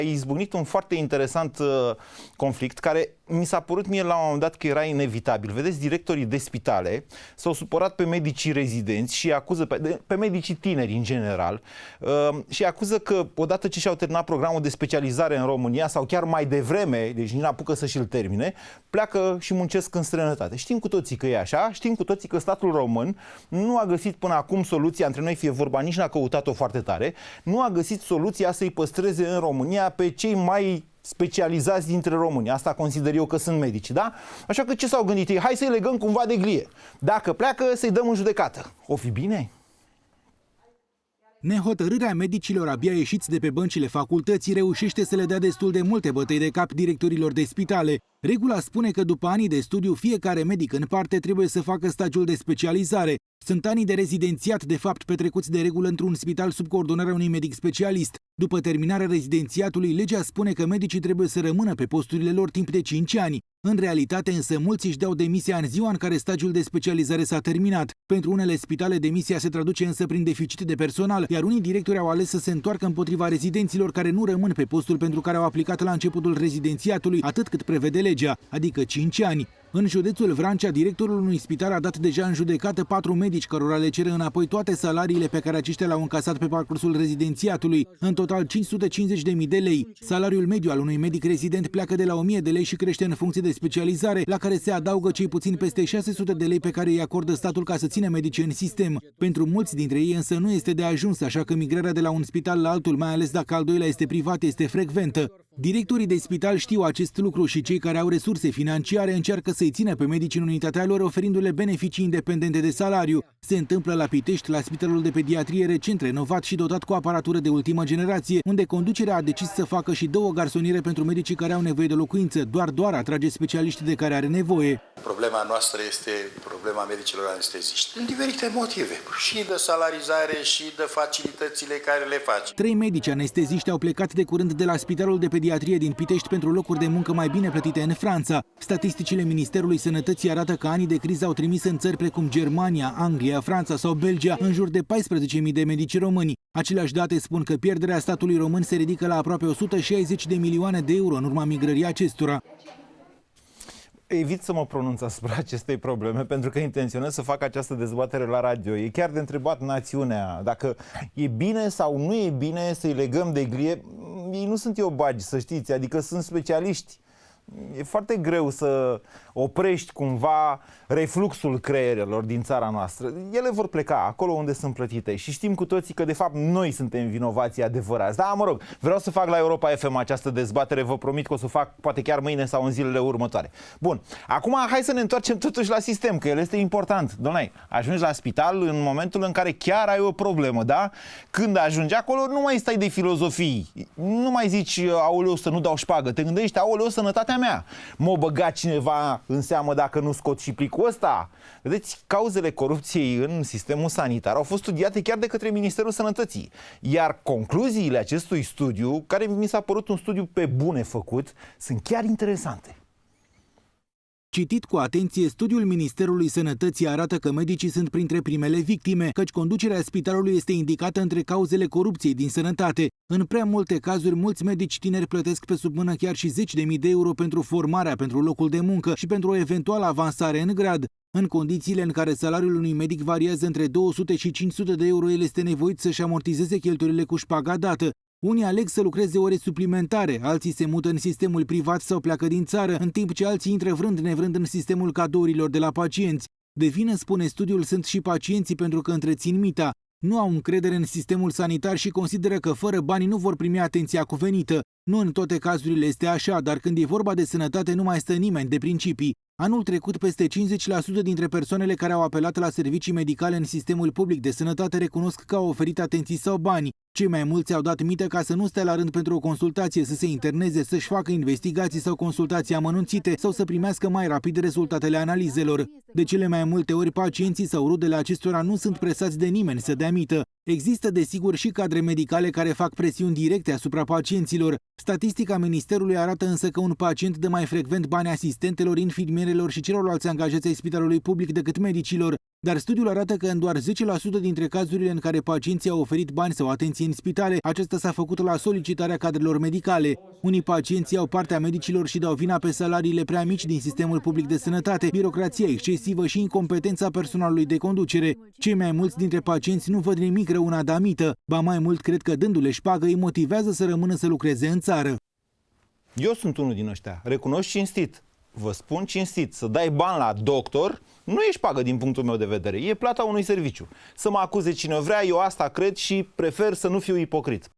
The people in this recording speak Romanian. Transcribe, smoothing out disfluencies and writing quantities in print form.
A izbucnit un foarte interesant conflict care mi s-a părut mie la un moment dat că era inevitabil. Vedeți, directorii de spitale s-au supărat pe medicii rezidenți și acuză pe medicii tineri în general și acuză că odată ce și-au terminat programul de specializare în România sau chiar mai devreme, deci nici n-apucă să și-l termine, pleacă și muncesc în străinătate. Știm cu toții că e așa, știm cu toții că statul român nu a găsit până acum soluția, între noi fie vorba, nici n-a căutat-o foarte tare, nu a găsit soluția să-i păstreze în România pe cei mai specializați dintre români. Asta consider eu că sunt medici, da? Așa că ce s-au gândit ei? Hai să-i legăm cumva de glie. Dacă pleacă, să-i dăm în judecată. O fi bine? Nehotărârea medicilor abia ieșiți de pe băncile facultății reușește să le dea destul de multe bătăi de cap directorilor de spitale. Regula spune că după anii de studiu, fiecare medic în parte trebuie să facă stagiul de specializare. Sunt anii de rezidențiat, de fapt, petrecuți de regulă într-un spital sub coordonarea unui medic specialist. După terminarea rezidențiatului, legea spune că medicii trebuie să rămână pe posturile lor timp de 5 ani. În realitate, însă, mulți își dau demisia în ziua în care stagiul de specializare s-a terminat. Pentru unele spitale, demisia se traduce însă prin deficit de personal, iar unii directori au ales să se întoarcă împotriva rezidenților care nu rămân pe postul pentru care au aplicat la începutul rezidențiatului, atât cât prevede legea, adică 5 ani. În județul Vrancea, directorul unui spital a dat deja în judecată 4 medici cărora le cere înapoi toate salariile pe care aceștia le-au încasat pe parcursul rezidențiatului, în total 550.000 de lei. Salariul mediu al unui medic rezident pleacă de la 1.000 de lei și crește în funcție de specializare, la care se adaugă cei puțin peste 600 de lei pe care îi acordă statul ca să țină medicii în sistem. Pentru mulți dintre ei însă nu este de ajuns, așa că migrarea de la un spital la altul, mai ales dacă al doilea este privat, este frecventă. Directorii de spital știu acest lucru și cei care au resurse financiare încearcă să-i țină pe medici în unitatea lor, oferindu-le beneficii independente de salariu. Se întâmplă la Pitești, la Spitalul de Pediatrie recent renovat și dotat cu aparatură de ultimă generație, unde conducerea a decis să facă și 2 garsoniere pentru medicii care au nevoie de locuință. Doar atrage specialiști de care are nevoie. Problema noastră este problema medicilor anesteziști. Din diferite motive. Și de salarizare și de facilitățile care le faci. 3 medici anesteziști au plecat de curând de la Spitalul de Pediatrie din Pitești pentru locuri de muncă mai bine plătite în Franța. Statisticile Ministerului Sănătății arată că anii de criză au trimis în țări precum Germania, Anglia, Franța sau Belgia în jur de 14.000 de medici români. Aceleași date spun că pierderea statului român se ridică la aproape 160 de milioane de euro în urma migrării acestora. Evit să mă pronunț asupra acestei probleme, pentru că intenționez să fac această dezbatere la radio. E chiar de întrebat națiunea dacă e bine sau nu e bine să-i legăm de glie. Ei nu sunt eu bagi, să știți, adică sunt specialiști. E foarte greu să oprești cumva refluxul creierelor din țara noastră. Ele vor pleca acolo unde sunt plătite și știm cu toții că de fapt noi suntem vinovații adevărați. Da, mă rog, vreau să fac la Europa FM această dezbatere, vă promit că o să o fac poate chiar mâine sau în zilele următoare. Bun, acum hai să ne întoarcem totuși la sistem, că el este important. Doamne, ajungi la spital în momentul în care chiar ai o problemă, da? Când ajungi acolo nu mai stai de filozofii, nu mai zici aoleu să nu dau șpagă, te gândești aoleu sănătatea mea. M-a băgat cineva în seamă dacă nu scot și plicul ăsta? Vedeți, cauzele corupției în sistemul sanitar au fost studiate chiar de către Ministerul Sănătății. Iar concluziile acestui studiu, care mi s-a părut un studiu pe bune făcut, sunt chiar interesante. Citit cu atenție, studiul Ministerului Sănătății arată că medicii sunt printre primele victime, căci conducerea spitalului este indicată între cauzele corupției din sănătate. În prea multe cazuri, mulți medici tineri plătesc pe sub mână chiar și 10.000 de euro pentru formarea pentru locul de muncă și pentru o eventuală avansare în grad. În condițiile în care salariul unui medic variază între 200 și 500 de euro, el este nevoit să-și amortizeze cheltuielile cu șpaga dată. Unii aleg să lucreze ore suplimentare, alții se mută în sistemul privat sau pleacă din țară, în timp ce alții intră vrând nevrând în sistemul cadourilor de la pacienți. De vină, spune studiul, sunt și pacienții pentru că întrețin mita. Nu au încredere în sistemul sanitar și consideră că fără bani nu vor primi atenția cuvenită. Nu în toate cazurile este așa, dar când e vorba de sănătate nu mai stă nimeni de principii. Anul trecut, peste 50% dintre persoanele care au apelat la servicii medicale în sistemul public de sănătate recunosc că au oferit atenții sau bani. Cei mai mulți au dat mită ca să nu stea la rând pentru o consultație, să se interneze, să-și facă investigații sau consultații amănunțite sau să primească mai rapid rezultatele analizelor. De cele mai multe ori, pacienții sau rudele acestora nu sunt presați de nimeni să dea mită. Există, desigur, și cadre medicale care fac presiuni directe asupra pacienților. Statistica Ministerului arată însă că un pacient dă mai frecvent bani asistentelor, infirmierelor și celorlalți angajați ai spitalului public decât medicilor. dar studiul arată că în doar 10% dintre cazurile în care pacienții au oferit bani sau atenție în spitale, aceasta s-a făcut la solicitarea cadrelor medicale. Unii pacienți iau partea medicilor și dau vina pe salariile prea mici din sistemul public de sănătate, birocrația excesivă și incompetența personalului de conducere. Cei mai mulți dintre pacienți nu văd nimic rău în adamită, ba mai mult cred că dându-le șpagă îi motivează să rămână să lucreze în țară. Eu sunt unul din ăștia, recunosc cinstit. Vă spun cinstit, să dai bani la doctor nu e șpagă din punctul meu de vedere, e plata unui serviciu. Să mă acuze cine vrea, eu asta cred și prefer să nu fiu ipocrit.